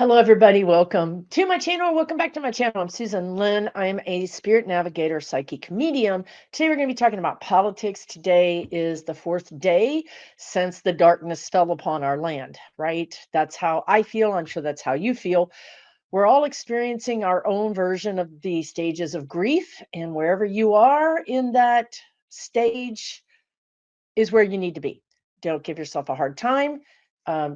Hello, everybody. Welcome to my channel. Welcome back to my channel. I'm Susan Lynn. I'm a spirit navigator, psychic medium. Today, we're going to be talking about politics. Today is the fourth day since the darkness fell upon our land, right? That's how I feel. I'm sure that's how you feel. We're all experiencing our own version of the stages of grief, and wherever you are in that stage, is where you need to be. Don't give yourself a hard time.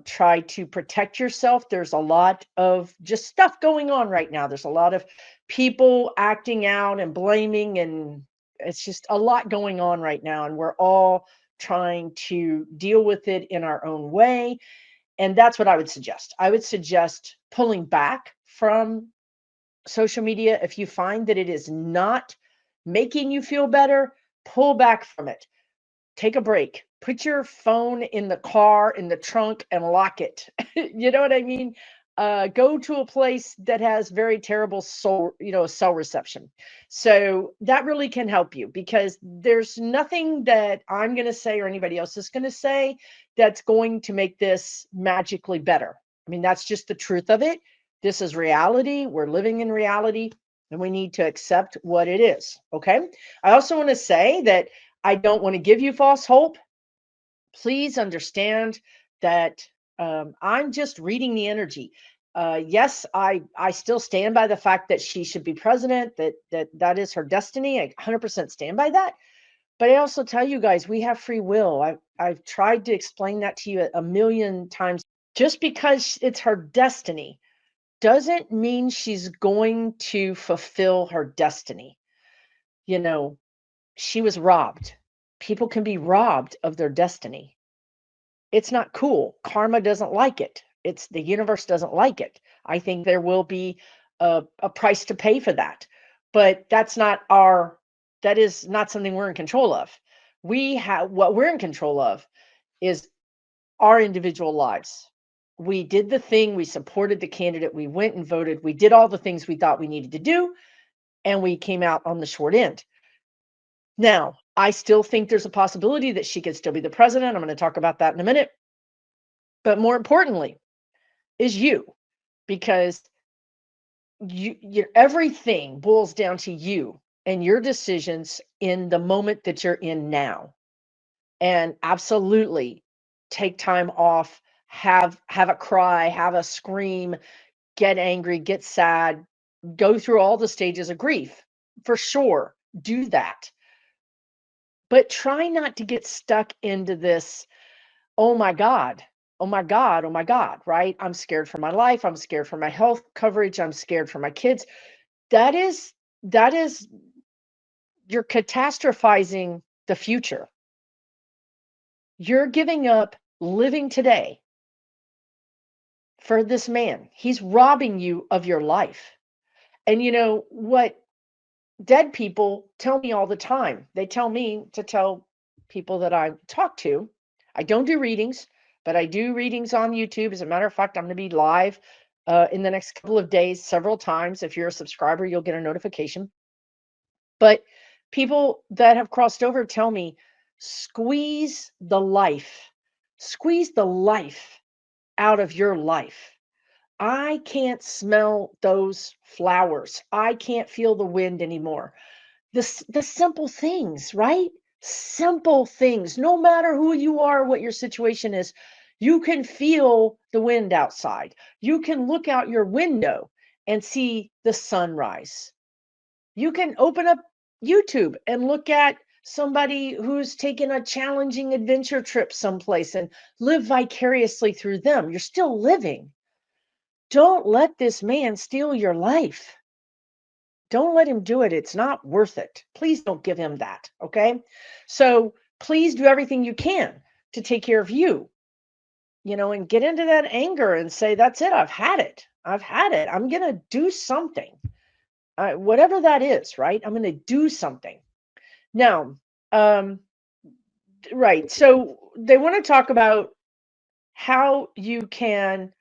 Try to protect yourself. There's a lot of just stuff going on right now. There's a lot of people acting out and blaming, and it's just a lot going on right now. And we're all trying to deal with it in our own way. And that's what I would suggest. I would suggest pulling back from social media. If you find that it is not making you feel better, pull back from it. Take a break. Put your phone in the car, in the trunk, and lock it. You know what I mean? Go to a place that has very terrible cell reception. So that really can help you because there's nothing that I'm going to say or anybody else is going to say that's going to make this magically better. I mean, that's just the truth of it. This is reality. We're living in reality, and we need to accept what it is. Okay. I also want to say that I don't want to give you false hope. Please understand that I'm just reading the energy. Yes, I still stand by the fact that she should be president. That is her destiny. I 100% stand by that. But I also tell you guys, we have free will. I've tried to explain that to you a million times. Just because it's her destiny doesn't mean she's going to fulfill her destiny. You know, she was robbed. People can be robbed of their destiny. It's not cool. Karma doesn't like it. It's the universe doesn't like it. I think there will be a price to pay for that. But that is not something we're in control of. What we're in control of is our individual lives. We did the thing, we supported the candidate, we went and voted, we did all the things we thought we needed to do, and we came out on the short end. Now, I still think there's a possibility that she could still be the president. I'm going to talk about that in a minute. But more importantly, is you, because everything boils down to you and your decisions in the moment that you're in now. And absolutely take time off, have a cry, have a scream, get angry, get sad, go through all the stages of grief. For sure, do that. But try not to get stuck into this, oh my God, oh my God, oh my God, right? I'm scared for my life. I'm scared for my health coverage. I'm scared for my kids. That is, that is, you're catastrophizing the future. You're giving up living today for this man. He's robbing you of your life. And you know what? Dead people tell me all the time. They tell me to tell people that I talk to. I don't do readings, but I do readings on YouTube. As a matter of fact, I'm going to be live in the next couple of days, several times. If you're a subscriber, you'll get a notification. But people that have crossed over tell me, squeeze the life out of your life. I can't smell those flowers. I can't feel the wind anymore. The simple things, right? Simple things. No matter who you are, what your situation is, you can feel the wind outside. You can look out your window and see the sunrise. You can open up YouTube and look at somebody who's taken a challenging adventure trip someplace and live vicariously through them. You're still living. Don't let this man steal your life. Don't let him do it. It's not worth it. Please don't give him that. Okay. So please do everything you can to take care of you, and get into that anger and say, that's it. I've had it. I've had it. I'm going to do something. Whatever that is, right? I'm going to do something. Now, right. So they want to talk about how you can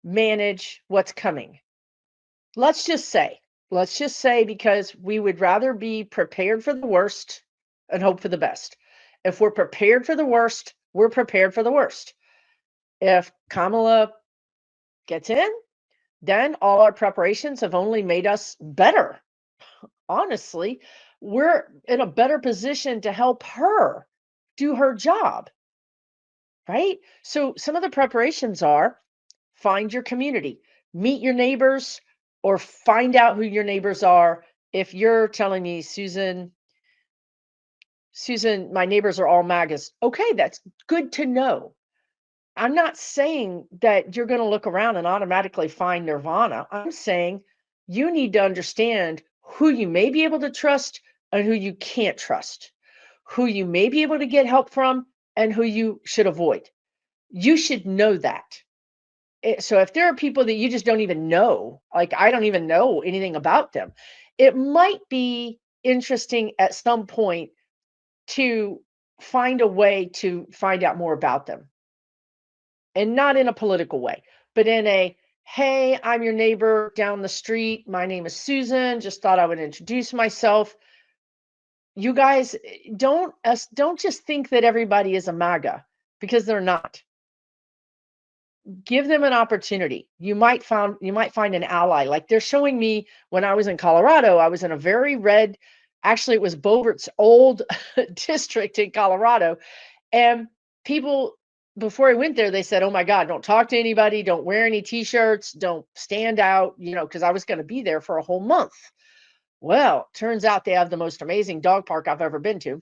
manage what's coming. Let's just say, because we would rather be prepared for the worst and hope for the best. If we're prepared for the worst, we're prepared for the worst. If Kamala gets in, then all our preparations have only made us better. Honestly, we're in a better position to help her do her job, right? So some of the preparations are find your community, meet your neighbors, or find out who your neighbors are. If you're telling me, Susan, my neighbors are all MAGAs, okay, that's good to know. I'm not saying that you're going to look around and automatically find nirvana. I'm saying you need to understand who you may be able to trust and who you can't trust, who you may be able to get help from and who you should avoid. You should know that. So if there are people that you just don't even know, like I don't even know anything about them, it might be interesting at some point to find a way to find out more about them, and not in a political way, but in a, hey, I'm your neighbor down the street. My name is Susan. Just thought I would introduce myself. You guys don't just think that everybody is a MAGA, because they're not. Give them an opportunity. You might find an ally. Like they're showing me when I was in Colorado, I was in a very red, actually it was Bobert's old district in Colorado. And people, before I went there, they said, oh my God, don't talk to anybody, don't wear any t-shirts, don't stand out, because I was going to be there for a whole month. Well, turns out they have the most amazing dog park I've ever been to.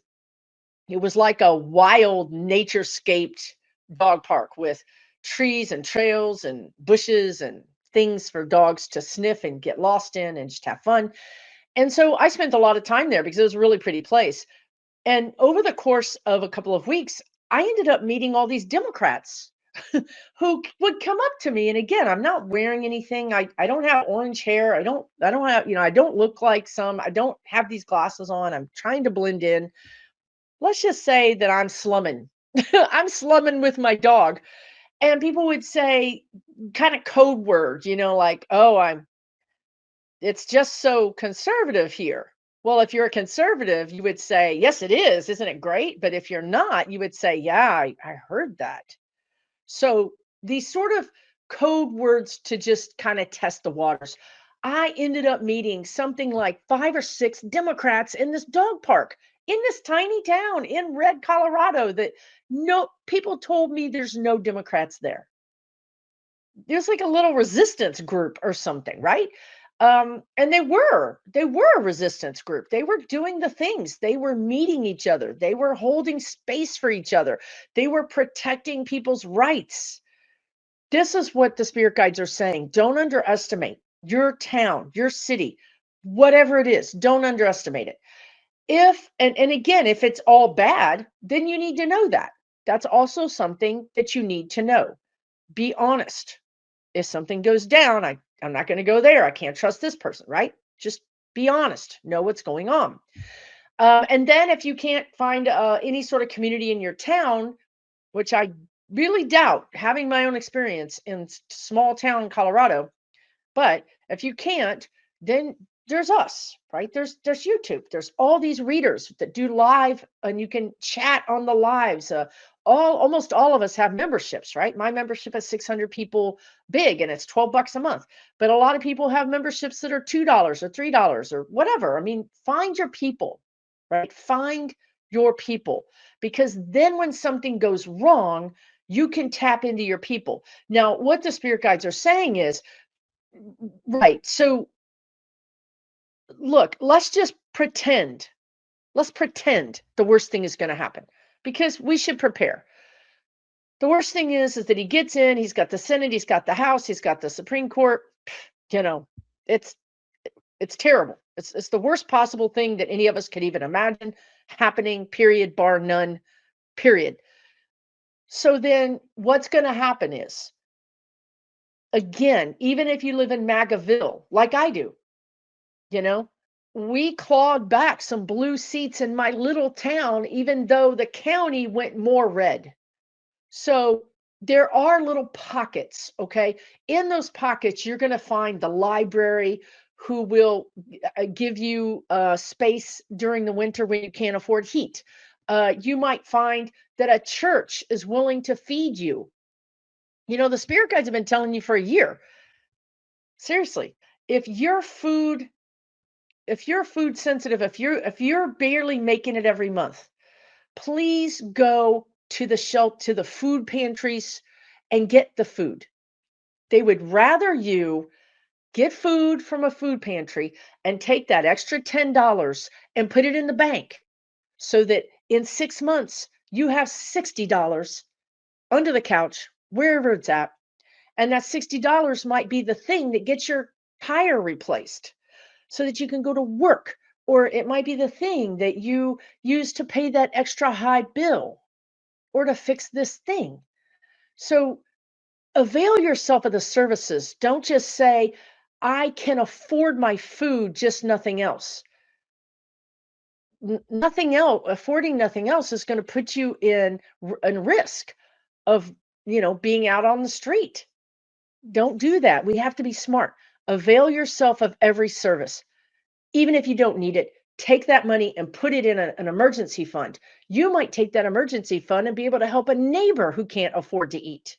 It was like a wild naturescaped dog park with trees and trails and bushes and things for dogs to sniff and get lost in and just have fun. And so I spent a lot of time there because it was a really pretty place. And over the course of a couple of weeks, I ended up meeting all these Democrats who would come up to me. And again, I'm not wearing anything. I don't have orange hair. I don't have, I don't look like some. I don't have these glasses on. I'm trying to blend in. Let's just say that I'm slumming. I'm slumming with my dog. And people would say kind of code words, like, oh, it's just so conservative here. Well, if you're a conservative, you would say, yes, it is. Isn't it great? But if you're not, you would say, yeah, I heard that. So these sort of code words to just kind of test the waters. I ended up meeting something like 5 or 6 Democrats in this dog park in this tiny town in Red, Colorado, that no people told me there's no Democrats there. There's like a little resistance group or something, right? And they were a resistance group. They were doing the things. They were meeting each other. They were holding space for each other. They were protecting people's rights. This is what the spirit guides are saying. Don't underestimate your town, your city, whatever it is. Don't underestimate it. And again, if it's all bad, then you need to know that. That's also something that you need to know. Be honest. If something goes down, I'm not going to go there. I can't trust this person, right? Just be honest. Know what's going on. And then if you can't find any sort of community in your town, which I really doubt, having my own experience in small town Colorado, but if you can't, then there's us, right? There's YouTube. There's all these readers that do live, and you can chat on the lives. Almost all of us have memberships, right? My membership is 600 people big, and it's $12 a month. But a lot of people have memberships that are $2 or $3 or whatever. I mean, find your people, right? Find your people, because then when something goes wrong, you can tap into your people. Now, what the spirit guides are saying is, right. So look, let's just pretend. Let's pretend the worst thing is going to happen, because we should prepare. The worst thing is that he gets in, he's got the Senate, he's got the House, he's got the Supreme Court. You know, it's it's terrible. It's the worst possible thing that any of us could even imagine happening, period, bar none, period. So then what's going to happen is, again, even if you live in MAGAville, like I do, You know, we clawed back some blue seats in my little town, even though the county went more red. So there are little pockets, okay? In those pockets, you're going to find the library who will give you space during the winter when you can't afford heat. You might find that a church is willing to feed you. The spirit guides have been telling you for a year, Seriously, if you're food if you're food sensitive, if you're barely making it every month, please go to the shelf to the food pantries and get the food. They would rather you get food from a food pantry and take that extra $10 and put it in the bank so that in 6 months you have $60 under the couch, wherever it's at. And that $60 might be the thing that gets your tire replaced so that you can go to work. Or it might be the thing that you use to pay that extra high bill or to fix this thing. So avail yourself of the services. Don't just say, I can afford my food, just nothing else. Nothing else, affording nothing else is going to put you in risk of, being out on the street. Don't do that. We have to be smart. Avail yourself of every service. Even if you don't need it, take that money and put it in an emergency fund. You might take that emergency fund and be able to help a neighbor who can't afford to eat.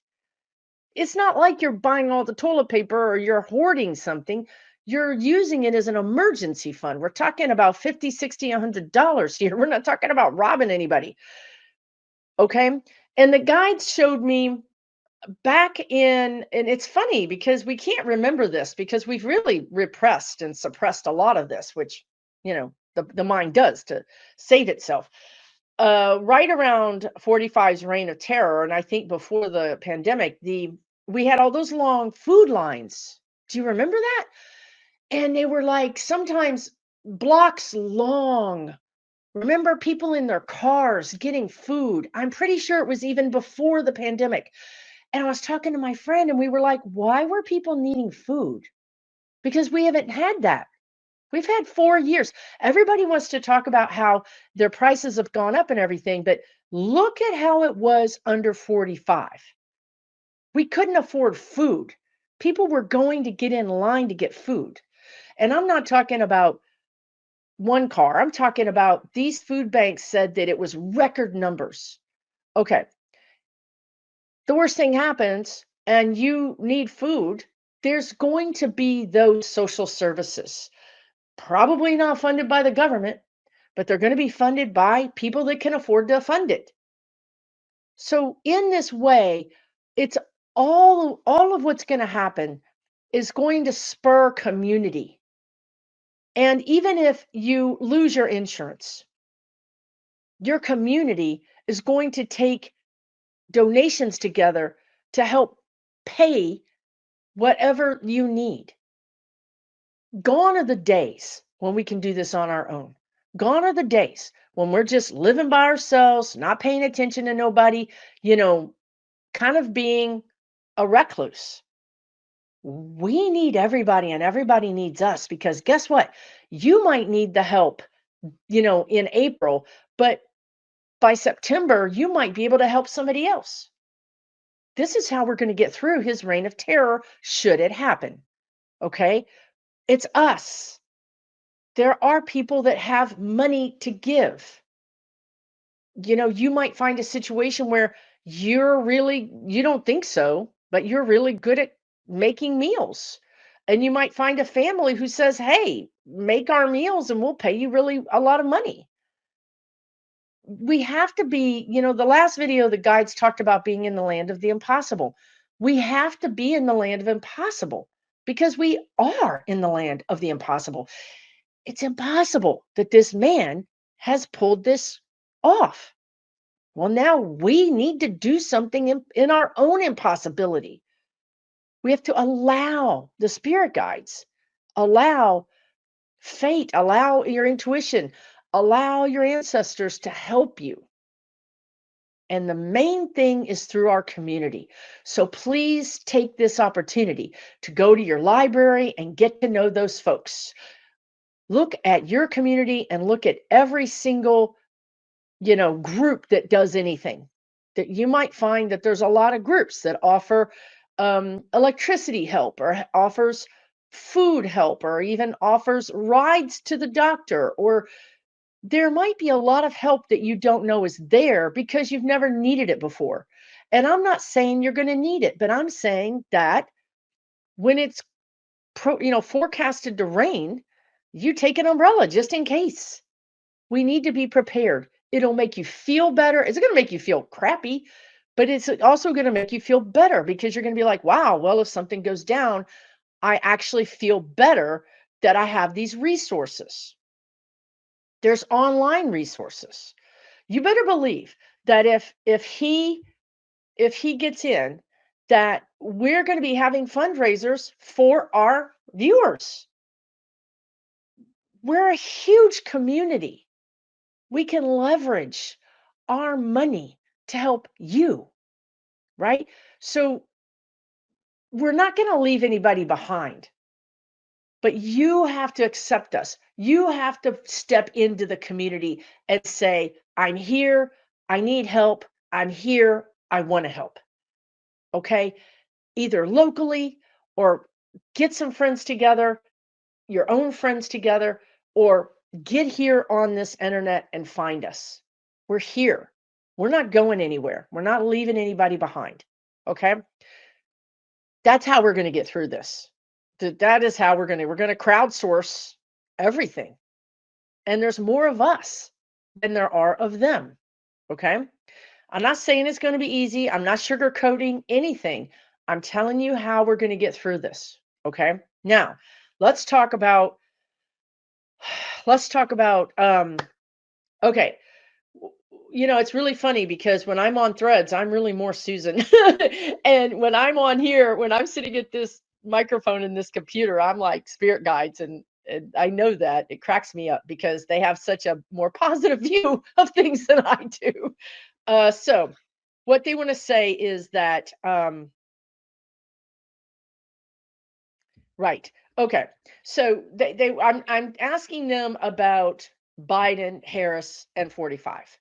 It's not like you're buying all the toilet paper or you're hoarding something. You're using it as an emergency fund. We're talking about 50, 60, $100 here. We're not talking about robbing anybody. Okay. And the guides showed me back in, and it's funny because we can't remember this because we've really repressed and suppressed a lot of this, which, the mind does to save itself. Right around 45's reign of terror, and I think before the pandemic, we had all those long food lines. Do you remember that? And they were like sometimes blocks long. Remember people in their cars getting food? I'm pretty sure it was even before the pandemic. And I was talking to my friend, and we were like, why were people needing food? Because we haven't had that. We've had 4 years. Everybody wants to talk about how their prices have gone up and everything, but look at how it was under 45. We couldn't afford food. People were going to get in line to get food. And I'm not talking about one car. I'm talking about these food banks said that it was record numbers. Okay. The worst thing happens and you need food, there's going to be those social services. Probably not funded by the government, but they're going to be funded by people that can afford to fund it. So in this way, it's all of what's going to happen is going to spur community. And even if you lose your insurance, your community is going to take donations together to help pay whatever you need. Gone are the days when we can do this on our own. Gone are the days when we're just living by ourselves, not paying attention to nobody, you know, kind of being a recluse. We need everybody and everybody needs us because guess what? You might need the help, in April, but by September, you might be able to help somebody else. This is how we're going to get through his reign of terror should it happen. Okay? It's us. There are people that have money to give. You might find a situation where you don't think so, but you're really good at making meals. And you might find a family who says, hey, make our meals and we'll pay you really a lot of money. We have to be, the last video, the guides talked about being in the land of the impossible. We have to be in the land of impossible because we are in the land of the impossible. It's impossible that this man has pulled this off. Well, now we need to do something in our own impossibility. We have to allow the spirit guides, allow fate, allow your intuition, allow your ancestors to help you. And the main thing is through our community. So please take this opportunity to go to your library and get to know those folks. Look at your community and look at every single, group that does anything. That you might find that there's a lot of groups that offer electricity help or offers food help or even offers rides to the doctor, or there might be a lot of help that you don't know is there because you've never needed it before. And I'm not saying you're going to need it, but I'm saying that when it's forecasted to rain, you take an umbrella just in case. We need to be prepared. It'll make you feel better. It's going to make you feel crappy, but it's also going to make you feel better because you're going to be like, wow, well, if something goes down, I actually feel better that I have these resources. There's online resources. You better believe that if he gets in, that we're going to be having fundraisers for our viewers. We're a huge community. We can leverage our money to help you, right? So we're not going to leave anybody behind, but you have to accept us. You have to step into the community and say, I'm here. I need help. I'm here. I want to help. Okay. Either locally or get some friends together, your own friends together, or get here on this internet and find us. We're here. We're not going anywhere. We're not leaving anybody behind. Okay. That's how we're going to get through this. That is how we're going to crowdsource everything. And there's more of us than there are of them. Okay. I'm not saying it's going to be easy. I'm not sugarcoating anything. I'm telling you how we're going to get through this. Okay. Now, let's talk about okay. It's really funny because when I'm on Threads, I'm really more Susan. And when I'm on here, when I'm sitting at this microphone in this computer, I'm like spirit guides, and I know that it cracks me up because they have such a more positive view of things than I do. So what they want to say is that right. Okay. So I'm asking them about Biden, Harris, and 45.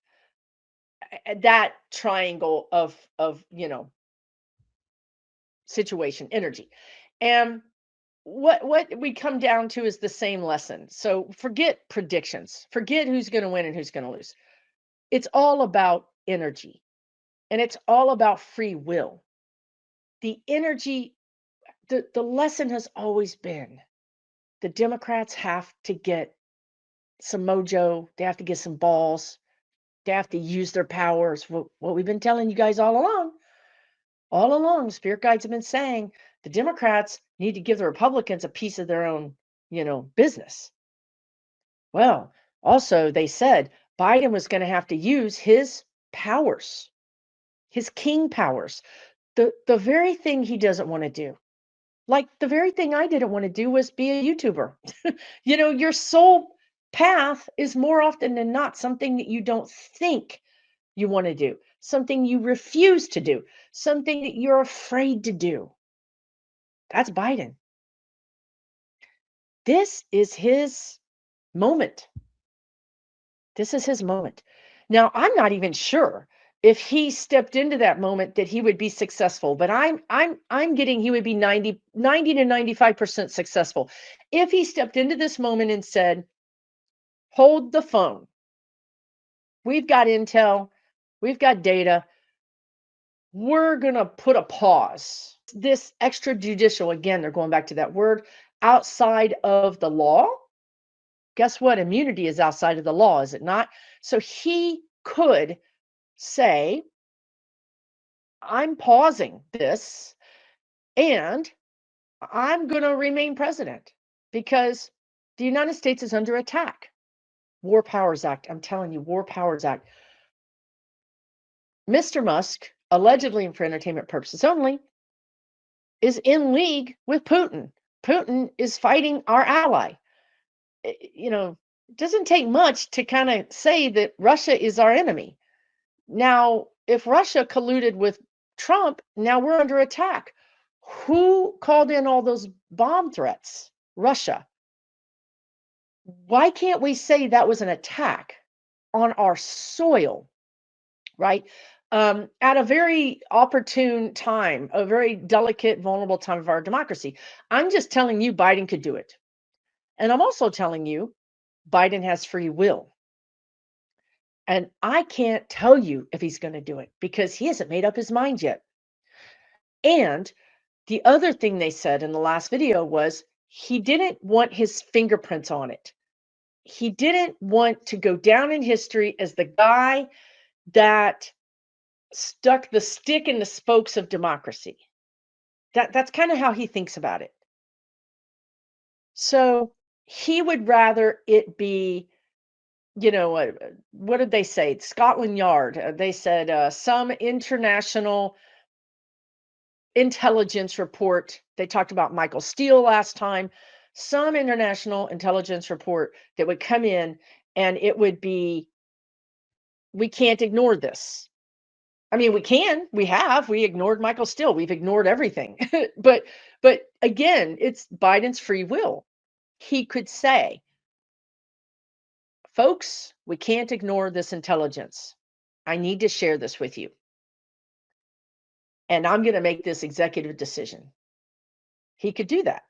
That triangle of situation, energy. And what we come down to is the same lesson. So forget predictions. Forget who's going to win and who's going to lose. It's all about energy, and it's all about free will. The energy, the lesson has always been the Democrats have to get some mojo, they have to get some balls, they have to use their powers. What we've been telling you guys all along, spirit guides have been saying the Democrats need to give the Republicans a piece of their own, business. Well, also they said Biden was going to have to use his powers, his king powers, the very thing he doesn't want to do. Like the very thing I didn't want to do was be a YouTuber. Your soul path is more often than not something that you don't think you want to do, something you refuse to do, something that you're afraid to do. That's Biden. This is his moment. This is his moment. Now, I'm not even sure if he stepped into that moment that he would be successful, but I'm getting he would be 90 to 95% successful. If he stepped into this moment and said, "Hold the phone. We've got intel, we've got data. We're going to put a pause." This extrajudicial, again, they're going back to that word, outside of the law. Guess what? Immunity is outside of the law, is it not? So he could say, I'm pausing this and I'm going to remain president because the United States is under attack. War Powers Act. I'm telling you, War Powers Act. Mr. Musk, allegedly and for entertainment purposes only, is in league with Putin. Putin is fighting our ally. It doesn't take much to kind of say that Russia is our enemy. Now, if Russia colluded with Trump, now we're under attack. Who called in all those bomb threats? Russia. Why can't we say that was an attack on our soil, right? At a very opportune time, a very delicate, vulnerable time of our democracy. I'm just telling you, Biden could do it. And I'm also telling you, Biden has free will. And I can't tell you if he's going to do it because he hasn't made up his mind yet. And the other thing they said in the last video was He didn't want his fingerprints on it. He didn't want to go down in history as the guy that stuck the stick in the spokes of democracy. That's kind of how he thinks about it. So he would rather it be, what did they say? Scotland Yard. They said some international intelligence report. They talked about Michael Steele last time. Some international intelligence report that would come in and it would be, we can't ignore this. I mean, we ignored Michael Steele. We've ignored everything. but again, it's Biden's free will. He could say, folks, we can't ignore this intelligence. I need to share this with you. And I'm going to make this executive decision. He could do that.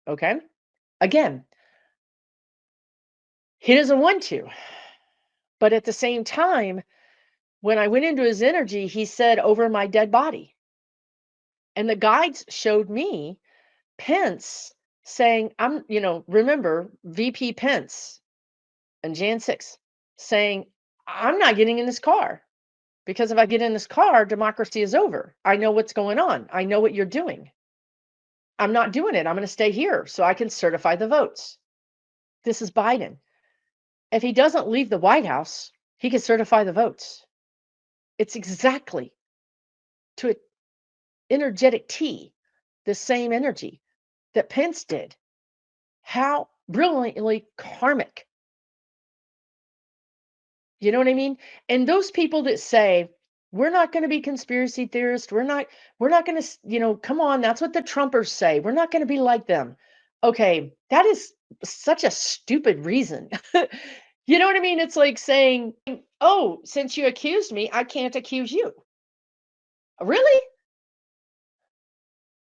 Okay. Again, he doesn't want to. But at the same time, when I went into his energy, he said, over my dead body. And the guides showed me Pence saying, remember VP Pence and Jan 6 saying, I'm not getting in this car because if I get in this car, democracy is over. I know what's going on. I know what you're doing. I'm not doing it. I'm going to stay here so I can certify the votes. This is Biden. If he doesn't leave the White House, he can certify the votes. It's exactly to an energetic T, the same energy that Pence did. How brilliantly karmic. You know what I mean? And those people that say, we're not going to be conspiracy theorists, we're not going to, come on, that's what the Trumpers say. We're not going to be like them. Okay, that is such a stupid reason. You know what I mean? It's like saying, oh, since you accused me, I can't accuse you. Really?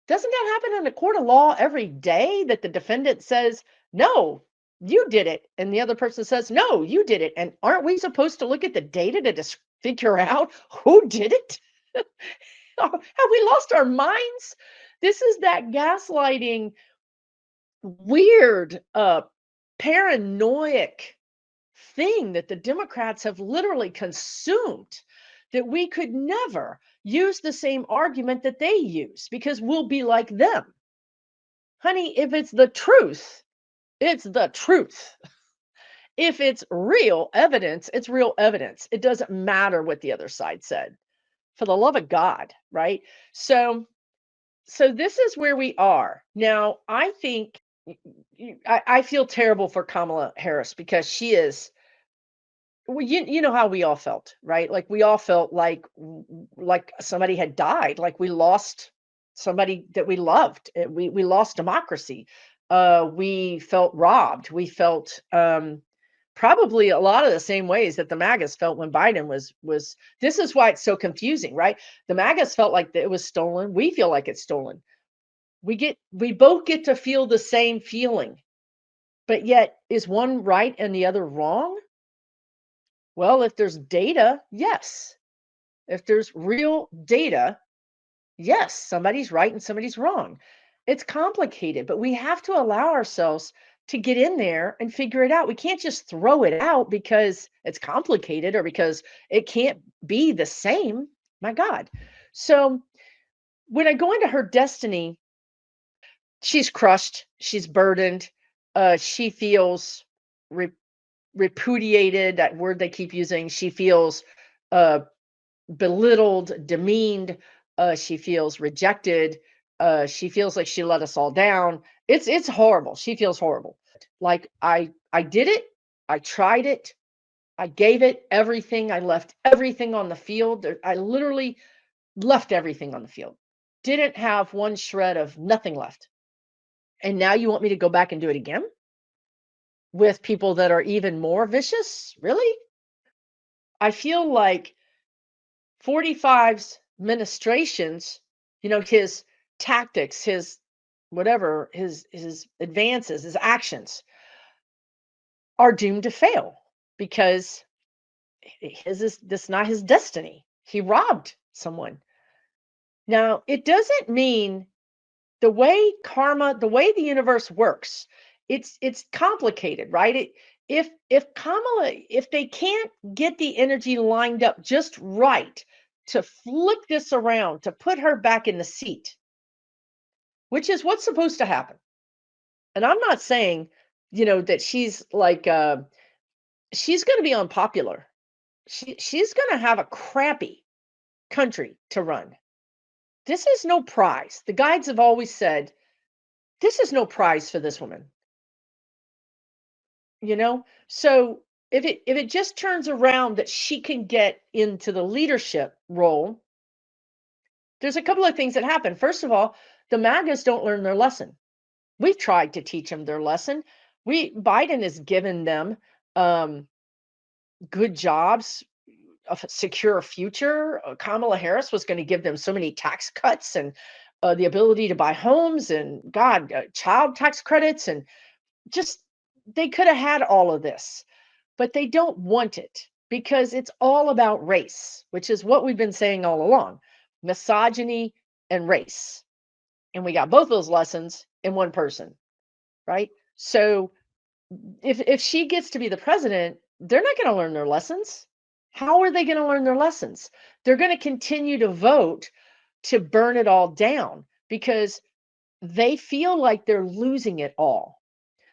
Doesn't that happen in a court of law every day that the defendant says, no, you did it? And the other person says, no, you did it. And aren't we supposed to look at the data to just figure out who did it? Have we lost our minds? This is that gaslighting, weird, paranoid thing that the Democrats have literally consumed, that we could never use the same argument that they use because we'll be like them. Honey, if it's the truth, it's the truth. If it's real evidence, it's real evidence. It doesn't matter what the other side said. For the love of God, right? So this is where we are. Now, I think I feel terrible for Kamala Harris because she is, well, you know how we all felt, right? Like we all felt like somebody had died, like we lost somebody that we loved. We lost democracy. We felt robbed. We felt probably a lot of the same ways that the MAGAs felt when Biden was. This is why it's so confusing, right? The MAGAs felt like it was stolen. We feel like it's stolen. We both get to feel the same feeling, but yet is one right and the other wrong? Well, if there's data, yes. If there's real data, yes, somebody's right and somebody's wrong. It's complicated, but we have to allow ourselves to get in there and figure it out. We can't just throw it out because it's complicated or because it can't be the same. My God. So when I go into her destiny, she's crushed, she's burdened, she feels re- repudiated, that word they keep using. She feels uh, belittled, demeaned. She feels rejected. She feels like she let us all down. It's horrible. She feels horrible. Like I did it. I tried it. I gave it everything. I left everything on the field. I literally left everything on the field. Didn't have one shred of nothing left. And now you want me to go back and do it again with people that are even more vicious? Really? I feel like 45's ministrations, his tactics, his whatever, his advances, his actions are doomed to fail because his is this not his destiny. He robbed someone. Now, it doesn't mean The way karma, the way the universe works, it's complicated, right? If Kamala, if they can't get the energy lined up just right to flip this around, to put her back in the seat, which is what's supposed to happen. And I'm not saying, that she's like she's going to be unpopular. She's going to have a crappy country to run. This is no prize. The guides have always said this is no prize for this woman. So if it just turns around that she can get into the leadership role, there's a couple of things that happen. First of all, the magas don't learn their lesson. We've tried to teach them their lesson. Biden has given them um, good jobs, a secure future. Kamala Harris was going to give them so many tax cuts and the ability to buy homes and God, child tax credits, and just they could have had all of this, but they don't want it because it's all about race, which is what we've been saying all along: misogyny and race. And we got both those lessons in one person, right? So if she gets to be the president, they're not going to learn their lessons. How are they going to learn their lessons? They're going to continue to vote to burn it all down because they feel like they're losing it all.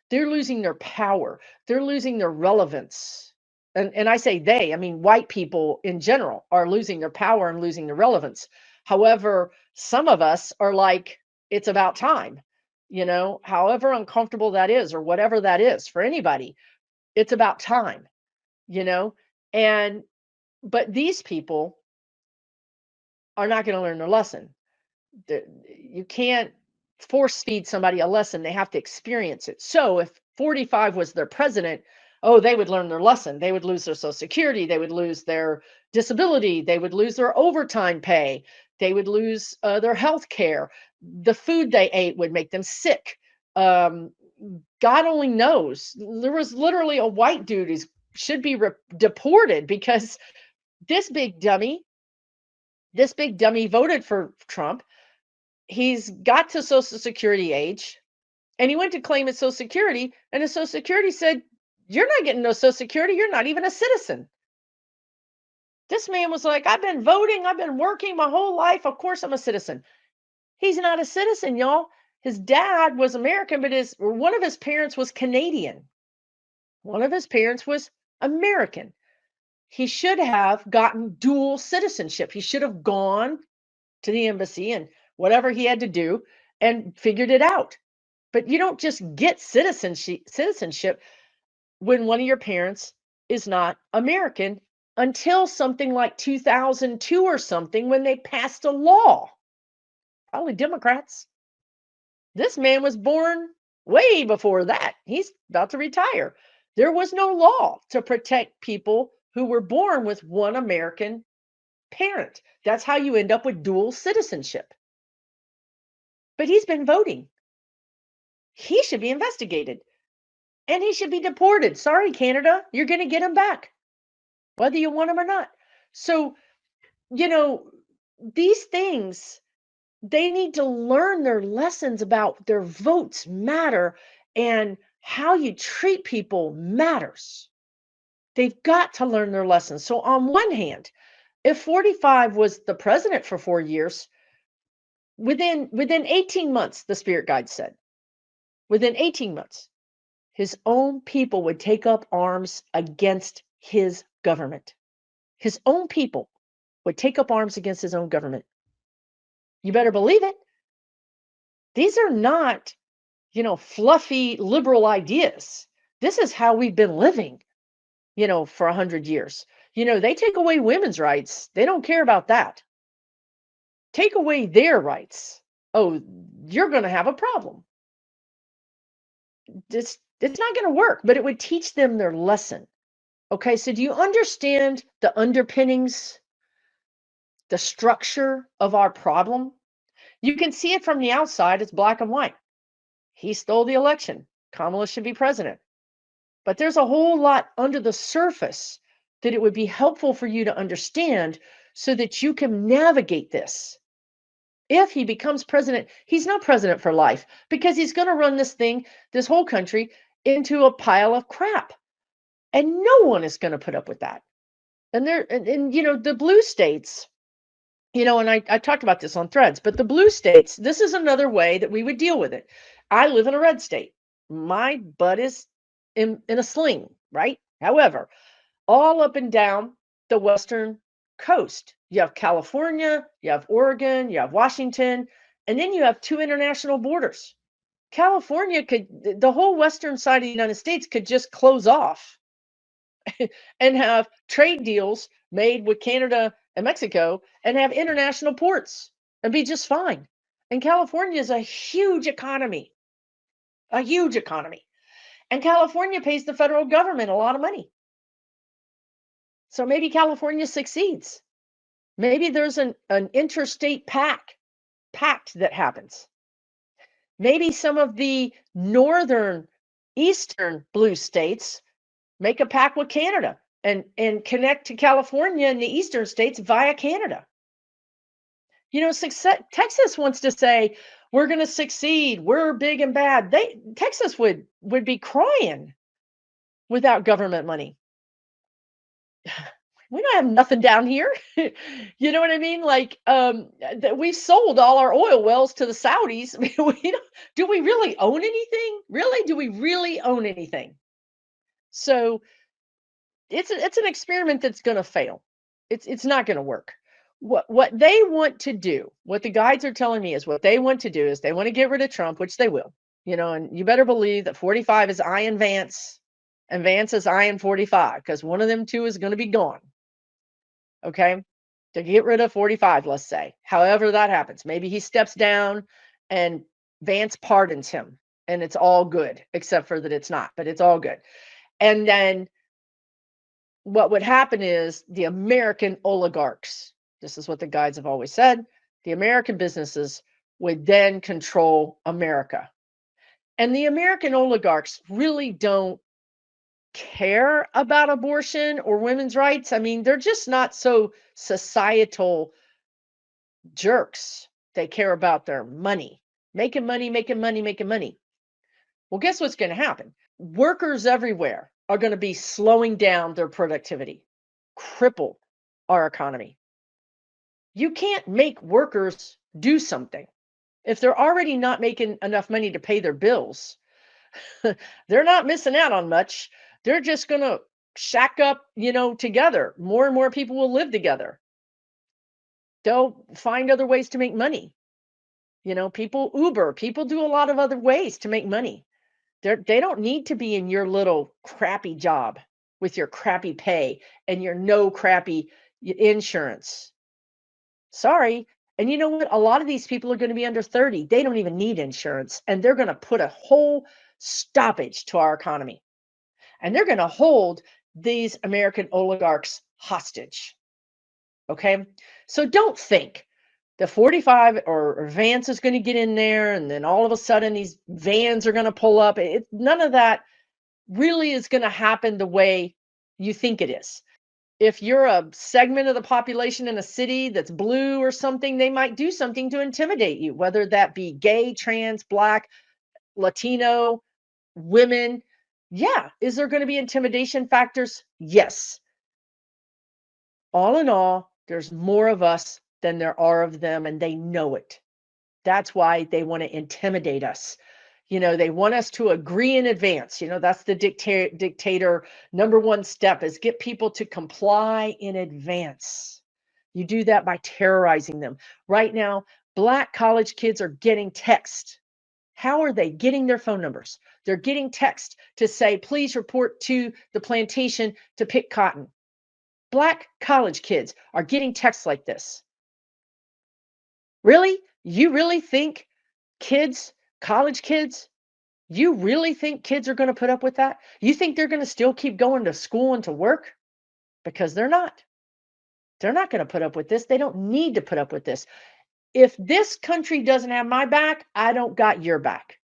They're losing their power. They're losing their relevance. And I say they, I mean white people in general are losing their power and losing their relevance. However, some of us are like, it's about time, however uncomfortable that is, or whatever that is for anybody, it's about time, you know? And, but these people are not going to learn their lesson. You can't force feed somebody a lesson. They have to experience it. So if 45 was their president, oh, they would learn their lesson. They would lose their social security. They would lose their disability. They would lose their overtime pay. They would lose their health care. The food they ate would make them sick. Um, God only knows. There was literally a white dude who should be deported because this big dummy, this big dummy voted for Trump. He's got to social security age and he went to claim his social security and his social security said, you're not getting no social security. You're not even a citizen. This man was like, I've been voting. I've been working my whole life. Of course I'm a citizen. He's not a citizen, y'all. His dad was American, but one of his parents was Canadian. One of his parents was American. He should have gotten dual citizenship. He should have gone to the embassy and whatever he had to do and figured it out. But you don't just get citizenship when one of your parents is not American until something like 2002 or something when they passed a law. Probably Democrats. This man was born way before that. He's about to retire. There was no law to protect people who were born with one American parent. That's how you end up with dual citizenship. But he's been voting. He should be investigated and he should be deported. Sorry, Canada, you're going to get him back, whether you want him or not. So, you know, these things, they need to learn their lessons about their votes matter and how you treat people matters. They've got to learn their lessons. So, on one hand, if 45 was the president for 4 years, within 18 months, the spirit guide said, within 18 months, his own people would take up arms against his government. His own people would take up arms against his own government. You better believe it. These are not, fluffy liberal ideas. This is how we've been living, for 100 years. They take away women's rights. They don't care about that. Take away their rights. Oh, you're going to have a problem. It's not going to work, but it would teach them their lesson. Okay, so do you understand the underpinnings, the structure of our problem? You can see it from the outside, it's black and white. He stole the election. Kamala should be president. But there's a whole lot under the surface that it would be helpful for you to understand so that you can navigate this. If he becomes president, he's not president for life because he's going to run this whole country into a pile of crap. And no one is going to put up with that. And the blue states, and I talked about this on Threads, but the blue states, this is another way that we would deal with it. I live in a red state. My butt is in a sling, right? However, all up and down the western coast, you have California, you have Oregon, you have Washington, and then you have two international borders. California the whole western side of the United States could just close off and have trade deals made with Canada and Mexico and have international ports and be just fine. And California is a huge economy, a huge economy. And California pays the federal government a lot of money. So maybe California succeeds. Maybe there's an interstate pact that happens. Maybe some of the northern, eastern blue states make a pact with Canada and connect to California and the eastern states via Canada. Texas wants to say we're going to succeed. We're big and bad. Texas would be crying without government money. We don't have nothing down here. You know what I mean? Like we sold all our oil wells to the Saudis. I mean, do we really own anything? Really? Do we really own anything? So it's an experiment that's going to fail. It's not going to work. What they want to do, what the guides are telling me is what they want to do is they want to get rid of Trump, which they will. And you better believe that 45 is eyeing Vance and Vance is eyeing 45 because one of them two is going to be gone. Okay? To get rid of 45, let's say. However that happens. Maybe he steps down and Vance pardons him and it's all good, except for that it's not, but it's all good. And then what would happen is the American oligarchs, this is what the guides have always said, the American businesses would then control America. And the American oligarchs really don't care about abortion or women's rights. I mean, they're just not so societal jerks. They care about their money, making money, making money, making money. Well, guess what's going to happen? Workers everywhere are going to be slowing down their productivity, cripple our economy. You can't make workers do something. If they're already not making enough money to pay their bills, they're not missing out on much. They're just going to shack up, together. More and more people will live together. They'll find other ways to make money. People Uber, people do a lot of other ways to make money. They don't need to be in your little crappy job with your crappy pay and your no crappy insurance. Sorry. And you know what? A lot of these people are going to be under 30. They don't even need insurance. And they're going to put a whole stoppage to our economy. And they're going to hold these American oligarchs hostage. Okay? So don't think the 45 or Vance is going to get in there and then all of a sudden these vans are going to pull up. None of that really is going to happen the way you think it is. If you're a segment of the population in a city that's blue or something, they might do something to intimidate you, whether that be gay, trans, Black, Latino, women. Yeah. Is there going to be intimidation factors? Yes. All in all, there's more of us than there are of them, and they know it. That's why they want to intimidate us. They want us to agree in advance. That's the dictator number one step is get people to comply in advance. You do that by terrorizing them. Right now, Black college kids are getting text. How are they getting their phone numbers? They're getting text to say, please report to the plantation to pick cotton. Black college kids are getting texts like this. Really? You really think college kids, you really think kids are going to put up with that? You think they're going to still keep going to school and to work? Because they're not. They're not going to put up with this. They don't need to put up with this. If this country doesn't have my back, I don't got your back.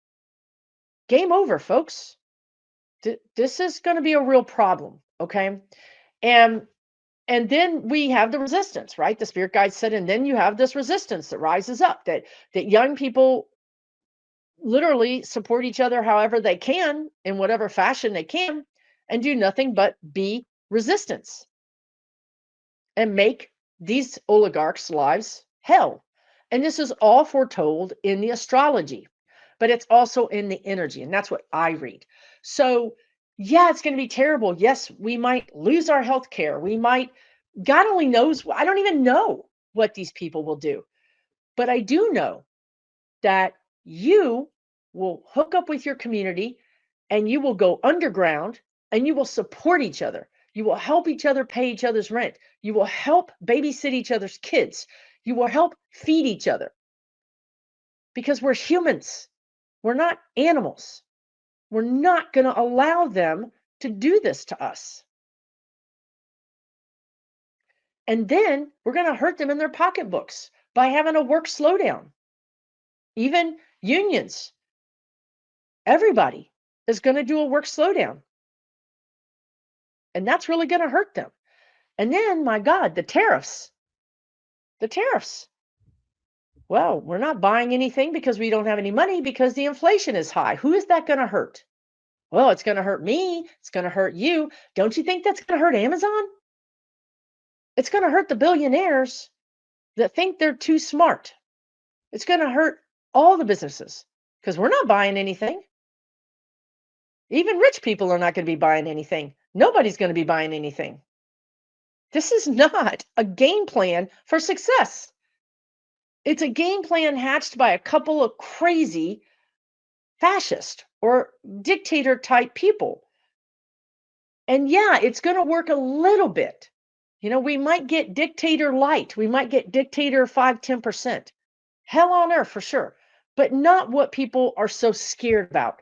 Game over, folks. This is going to be a real problem, okay? And And then we have the resistance, right? The spirit guide said, and then you have this resistance that rises up, that young people literally support each other however they can, in whatever fashion they can, and do nothing but be resistance and make these oligarchs' lives hell. And this is all foretold in the astrology, but it's also in the energy. And that's what I read. So, yeah, it's going to be terrible. Yes, we might lose our health care. We might, God only knows. I don't even know what these people will do. But I do know that you will hook up with your community and you will go underground and you will support each other. You will help each other pay each other's rent. You will help babysit each other's kids. You will help feed each other because we're humans. We're not animals. We're not going to allow them to do this to us. And then we're going to hurt them in their pocketbooks by having a work slowdown. Even unions, everybody is going to do a work slowdown. And that's really going to hurt them. And then, my God, the tariffs. The tariffs. Well, we're not buying anything because we don't have any money because the inflation is high. Who is that going to hurt? Well, it's going to hurt me. It's going to hurt you. Don't you think that's going to hurt Amazon? It's going to hurt the billionaires that think they're too smart. It's going to hurt all the businesses because we're not buying anything. Even rich people are not going to be buying anything. Nobody's going to be buying anything. This is not a game plan for success. It's a game plan hatched by a couple of crazy fascist or dictator type people. And yeah, it's going to work a little bit. You know, we might get dictator light. We might get dictator 5-10%. Hell on earth for sure. But not what people are so scared about.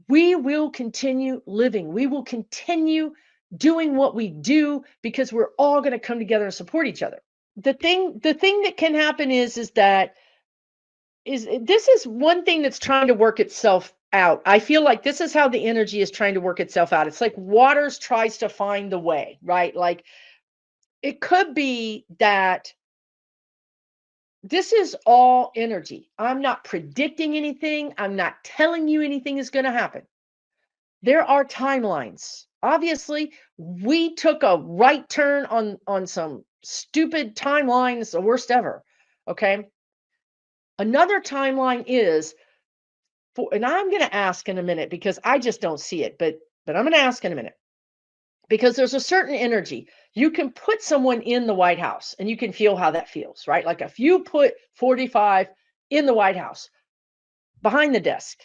We will continue living. We will continue doing what we do because we're all going to come together and support each other. The thing that can happen is that this is one thing that's trying to work itself out. I feel like this is how the energy is trying to work itself out. It's like waters tries to find the way, right? Like it could be that this is all energy. I'm not predicting anything. I'm not telling you anything is going to happen. There are timelines. Obviously, we took a right turn on some stupid timelines, the worst ever. Okay. Another timeline is and I'm going to ask in a minute because I just don't see it, but I'm going to ask in a minute because there's a certain energy. You can put someone in the White House and you can feel how that feels, right? Like if you put 45 in the White House behind the desk,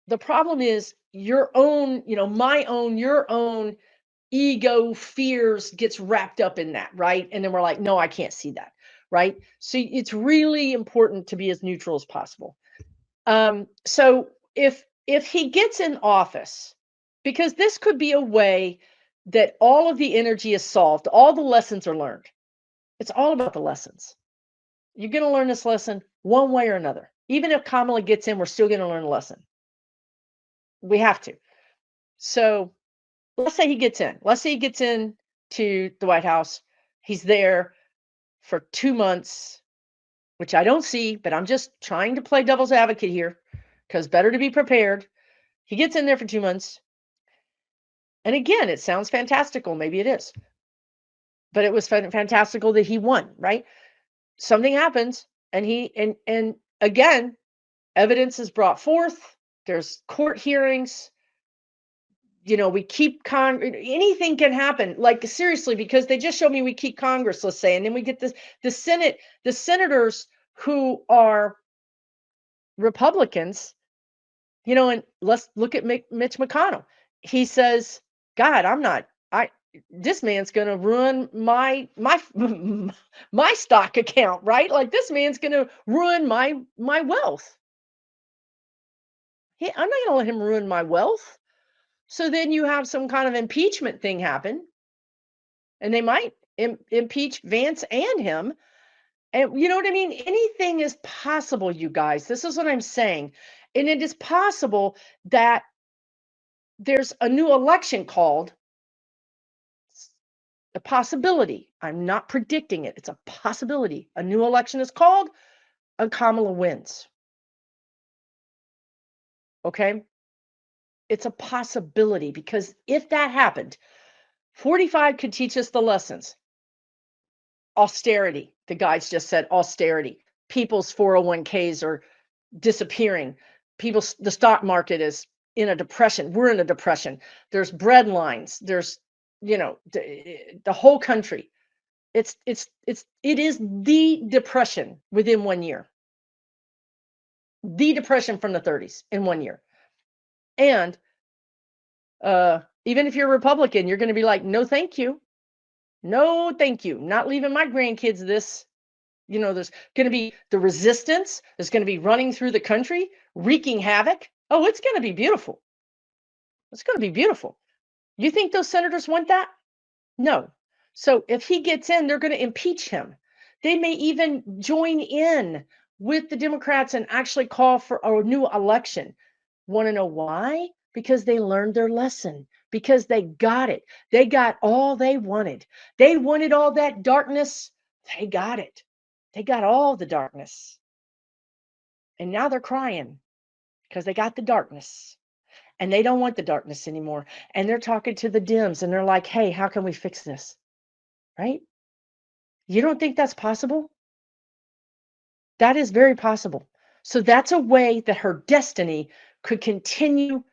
the problem is your own, your own ego fears gets wrapped up in that, right? And then we're like, no, I can't see that, right? So it's really important to be as neutral as possible. So if he gets in office, because this could be a way that all of the energy is solved, all the lessons are learned. It's all about the lessons. You're going to learn this lesson one way or another. Even if Kamala gets in, we're still going to learn a lesson. We have to. So let's say he gets in. Let's say he gets in to the White House. He's there for 2 months, which I don't see, but I'm just trying to play devil's advocate here because better to be prepared. He gets in there for 2 months. And again, it sounds fantastical. Maybe it is. But it was fantastical that he won, right? Something happens and again, evidence is brought forth. There's court hearings. We keep anything can happen. Like seriously, because they just showed me we keep Congress, let's say, and then we get the Senate, the senators who are Republicans, and let's look at Mitch McConnell. He says, God, this man's going to ruin my my stock account, right? Like this man's going to ruin my wealth. I'm not going to let him ruin my wealth. So then you have some kind of impeachment thing happen, and they might impeach Vance and him. And you know what I mean? Anything is possible, you guys. This is what I'm saying. And it is possible that there's a new election called a possibility. I'm not predicting it. It's a possibility. A new election is called and Kamala wins. Okay? It's a possibility because if that happened, 45 could teach us the lessons. Austerity. The guys just said austerity. People's 401ks are disappearing. The stock market is in a depression. We're in a depression. There's bread lines. There's, the whole country. It is the depression within 1 year. The depression from the 30s in 1 year. And even if you're a Republican, you're going to be like, no, thank you. No, thank you. Not leaving my grandkids this. There's going to be the resistance. There's going to be running through the country, wreaking havoc. Oh, it's going to be beautiful. It's going to be beautiful. You think those senators want that? No. So if he gets in, they're going to impeach him. They may even join in with the Democrats and actually call for a new election. Want to know why? Because they learned their lesson, because they got it. They got all they wanted. They wanted all that darkness. They got it. They got all the darkness. And now they're crying because they got the darkness. And they don't want the darkness anymore. And they're talking to the Dems and they're like, hey, how can we fix this? Right? You don't think that's possible? That is very possible. So that's a way that her destiny could continue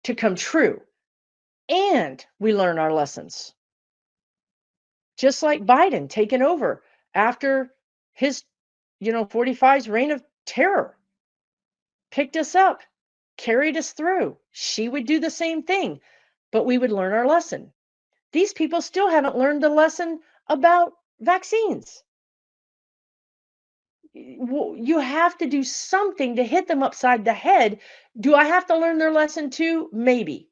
to come true. And we learn our lessons. Just like Biden taking over after his, 45's reign of terror, picked us up, carried us through. She would do the same thing, but we would learn our lesson. These people still haven't learned the lesson about vaccines. You have to do something to hit them upside the head. Do I have to learn their lesson too? Maybe.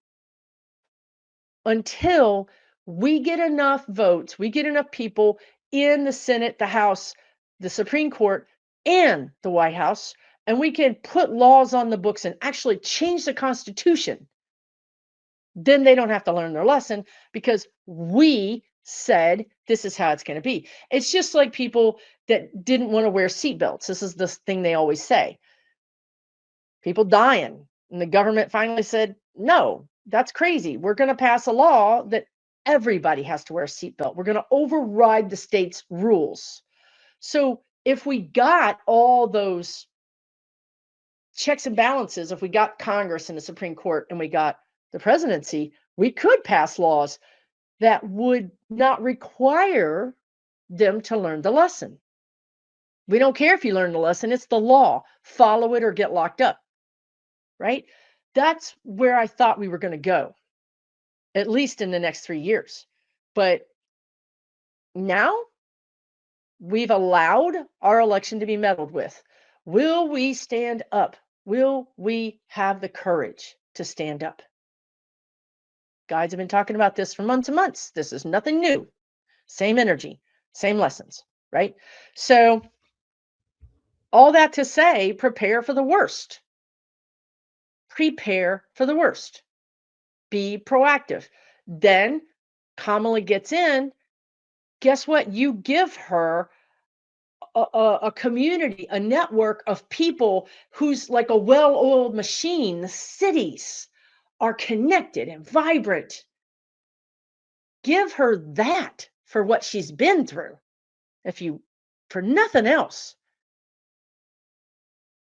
Until we get enough votes, we get enough people in the Senate, the House, the Supreme Court, and the White House, and we can put laws on the books and actually change the Constitution, then they don't have to learn their lesson because we said this is how it's going to be. It's just like people that didn't want to wear seatbelts. This is the thing they always say. People dying. And the government finally said, no, that's crazy. We're going to pass a law that everybody has to wear a seatbelt. We're going to override the state's rules. So if we got all those checks and balances, if we got Congress and the Supreme Court and we got the presidency, we could pass laws that would not require them to learn the lesson. We don't care if you learn the lesson, it's the law. Follow it or get locked up, right? That's where I thought we were going to go, at least in the next 3 years. But now we've allowed our election to be meddled with. Will we stand up? Will we have the courage to stand up? Guys have been talking about this for months and months. This is nothing new. Same energy, same lessons, right? So all that to say, prepare for the worst. Prepare for the worst. Be proactive. Then Kamala gets in. Guess what? You give her a community, a network of people who's like a well-oiled machine. The cities are connected and vibrant. Give her that for what she's been through. For nothing else.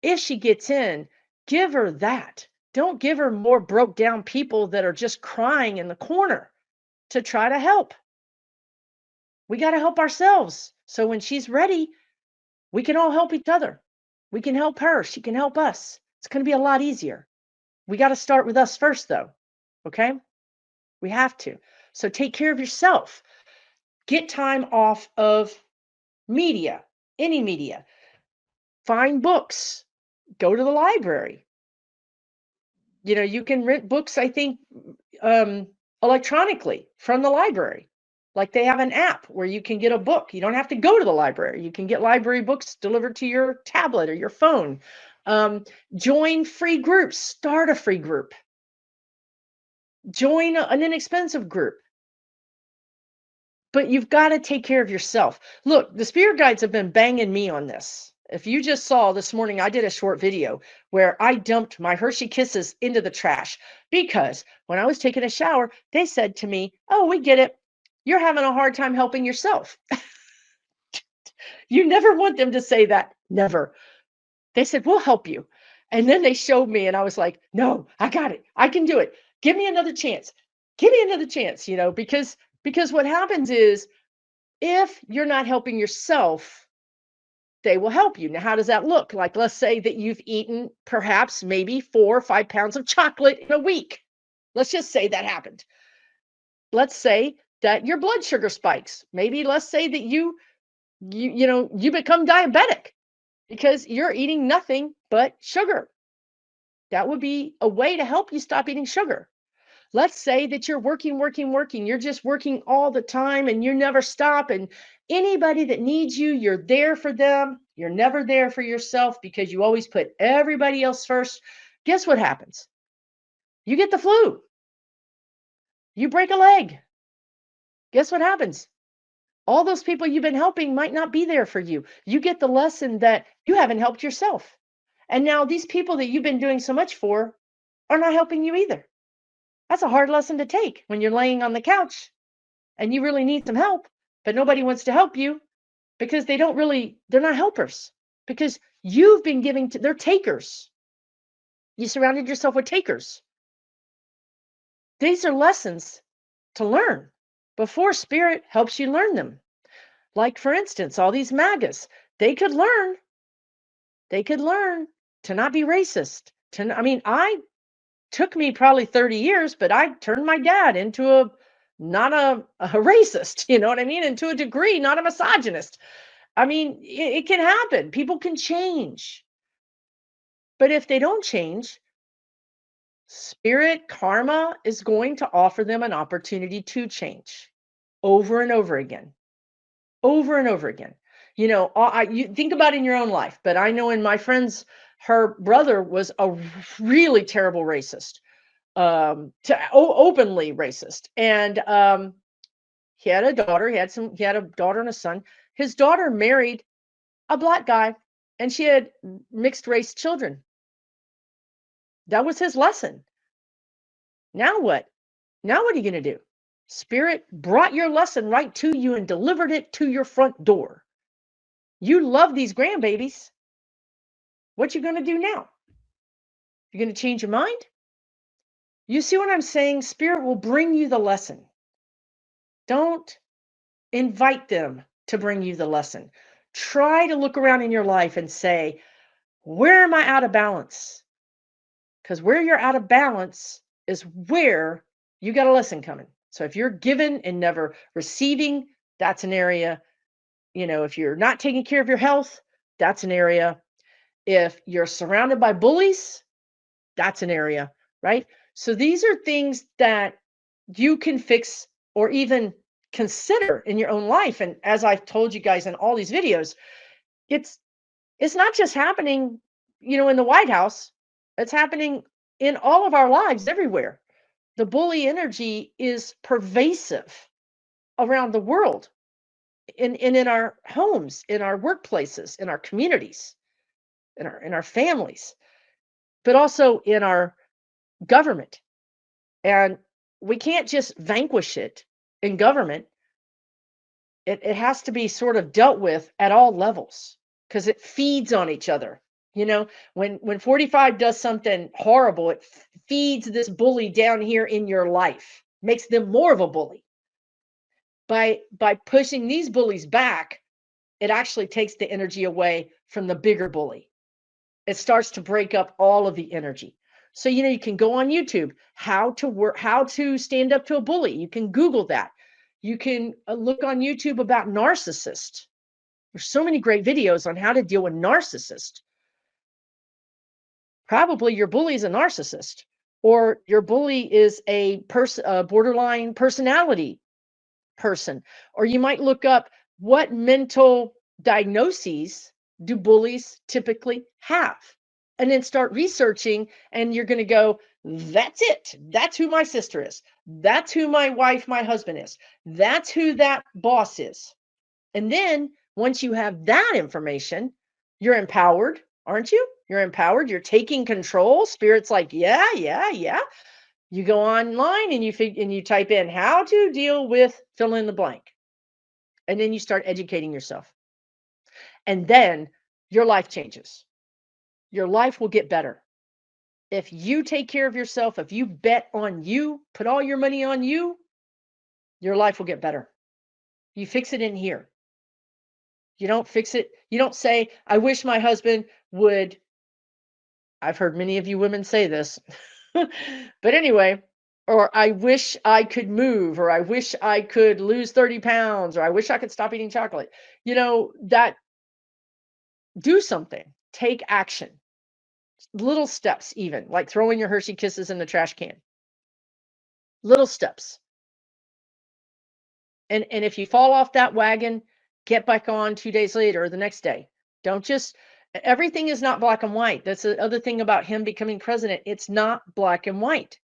If she gets in, give her that. Don't give her more broke down people that are just crying in the corner to try to help. We got to help ourselves. So when she's ready, we can all help each other. We can help her. She can help us. It's going to be a lot easier. We got to start with us first, though. Okay? We have to. So take care of yourself. Get time off of media, any media. Find books. Go to the library. You can rent books, I think, electronically from the library. Like they have an app where you can get a book. You don't have to go to the library. You can get library books delivered to your tablet or your phone. Join free groups. Start a free group. Join an inexpensive group. but you've got to take care of yourself. Look, the spirit guides have been banging me on this. If you just saw this morning, I did a short video where I dumped my Hershey Kisses into the trash because when I was taking a shower, they said to me, "Oh, we get it. You're having a hard time helping yourself." You never want them to say that. Never. They said, "We'll help you." And then they showed me, and I was like, "No, I got it. I can do it. Give me another chance. Give me another chance," because what happens is if you're not helping yourself, they will help you. Now, how does that look? Like, let's say that you've eaten perhaps maybe 4 or 5 pounds of chocolate in a week. Let's just say that happened. Let's say that your blood sugar spikes. Maybe let's say that you become diabetic because you're eating nothing but sugar. That would be a way to help you stop eating sugar. Let's say that you're working, working, working. You're just working all the time and you never stop. And anybody that needs you, you're there for them. You're never there for yourself because you always put everybody else first. Guess what happens? You get the flu. You break a leg. Guess what happens? All those people you've been helping might not be there for you. You get the lesson that you haven't helped yourself. And now these people that you've been doing so much for are not helping you either. That's a hard lesson to take when you're laying on the couch and you really need some help, but nobody wants to help you because they're not helpers because you've been giving to, they're takers. You surrounded yourself with takers. These are lessons to learn before spirit helps you learn them. Like, for instance, all these MAGAs, they could learn to not be racist. I took me probably 30 years, but I turned my dad into not a racist, you know what I mean? And to a degree, not a misogynist. It can happen. People can change. But if they don't change, spirit karma is going to offer them an opportunity to change over and over again. Over and over again. You think about it in your own life, but I know in my friend's, her brother was a really terrible racist, openly racist. And he had a daughter, he had a daughter and a son. His daughter married a black guy and she had mixed race children. That was his lesson. Now what? Now what are you going to do? Spirit brought your lesson right to you and delivered it to your front door. You love these grandbabies. What you going to do now? You're going to change your mind? You see what I'm saying? Spirit will bring you the lesson. Don't invite them to bring you the lesson. Try to look around in your life and say, where am I out of balance? Because where you're out of balance is where you got a lesson coming. So if you're given and never receiving, that's an area. If you're not taking care of your health, that's an area. If you're surrounded by bullies, that's an area, right? So these are things that you can fix or even consider in your own life. And as I've told you guys in all these videos, it's not just happening, in the White House. It's happening in all of our lives everywhere. The bully energy is pervasive around the world, in our homes, in our workplaces, in our communities, in our families, but also in our government. And we can't just vanquish it in government. It has to be sort of dealt with at all levels because it feeds on each other. When 45 does something horrible, it feeds this bully down here in your life, makes them more of a bully. By pushing these bullies back, it actually takes the energy away from the bigger bully. It starts to break up all of the energy. So, you can go on YouTube, how to stand up to a bully. You can Google that. You can look on YouTube about narcissists. There's so many great videos on how to deal with narcissists. Probably your bully is a narcissist, or your bully is a borderline personality person. Or you might look up, what mental diagnoses do bullies typically have? and then start researching, and you're going to go, that's it. That's who my sister is. That's who my wife, my husband is. That's who that boss is. And then once you have that information, you're empowered, aren't you? You're empowered. You're taking control. Spirit's like, yeah, yeah, yeah. You go online and you type in how to deal with fill in the blank. And then you start educating yourself. And then your life changes. Your life will get better. If you take care of yourself, if you bet on you, put all your money on you, your life will get better. You fix it in here. You don't fix it. You don't say, I wish my husband would. I've heard many of you women say this. But anyway, or I wish I could move, or I wish I could lose 30 pounds, or I wish I could stop eating chocolate. That do something, take action, little steps, even like throwing your Hershey Kisses in the trash can, little steps. And if you fall off that wagon, get back on 2 days later or the next day. Don't just, everything is not black and white. That's the other thing about him becoming president. It's not black and white.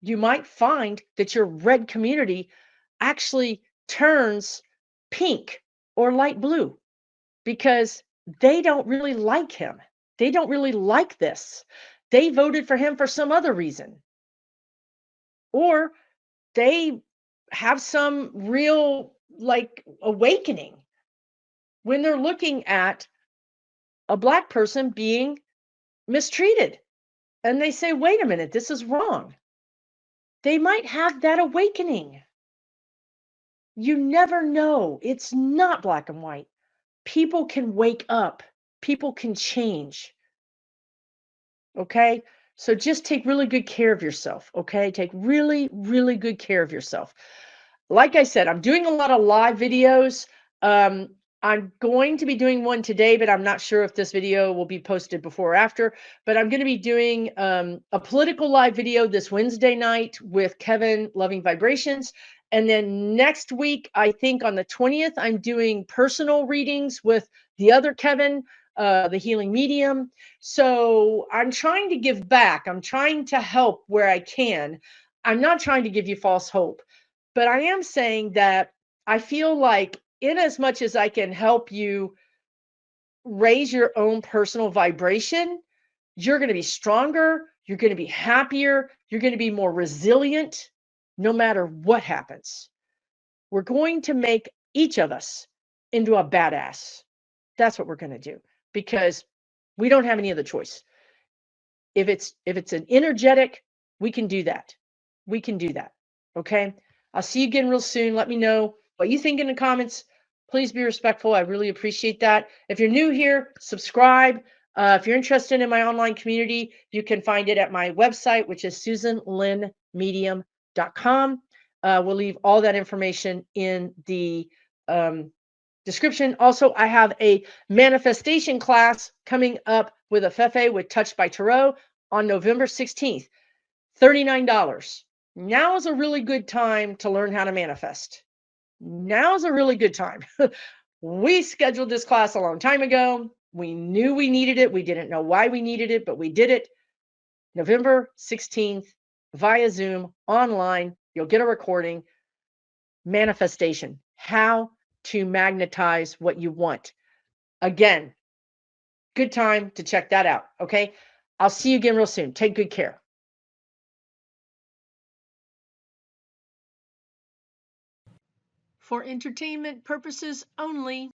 You might find that your red community actually turns pink or light blue because they don't really like him. They don't really like this. They voted for him for some other reason. Or they have some real awakening when they're looking at a black person being mistreated. And they say, wait a minute, this is wrong. They might have that awakening. You never know. It's not black and white. People can wake up. People can change. Okay? So just take really good care of yourself. Okay? Take really, really good care of yourself. Like I said, I'm doing a lot of live videos. I'm going to be doing one today, but I'm not sure if this video will be posted before or after. But I'm going to be doing a political live video this Wednesday night with Kevin, Loving Vibrations. And then next week, I think on the 20th, I'm doing personal readings with the other Kevin, the Healing Medium. So I'm trying to give back. I'm trying to help where I can. I'm not trying to give you false hope. But I am saying that I feel like, in as much as I can help you raise your own personal vibration, you're going to be stronger, you're going to be happier, you're going to be more resilient no matter what happens. We're going to make each of us into a badass. That's what we're going to do, because we don't have any other choice. If it's an energetic, we can do that. We can do that. Okay? I'll see you again real soon. Let me know what you think in the comments. Please be respectful. I really appreciate that. If you're new here, subscribe. If you're interested in my online community, you can find it at my website, which is SusanLynnMedium.com. We'll leave all that information in the description. Also, I have a manifestation class coming up with a Fefe with Touched by Tarot on November 16th. $39. Now is a really good time to learn how to manifest. Now is a really good time. We scheduled this class a long time ago. We knew we needed it. We didn't know why we needed it, but we did it. November 16th via Zoom online. You'll get a recording. Manifestation. How to magnetize what you want. Again, good time to check that out. Okay. I'll see you again real soon. Take good care. For entertainment purposes only.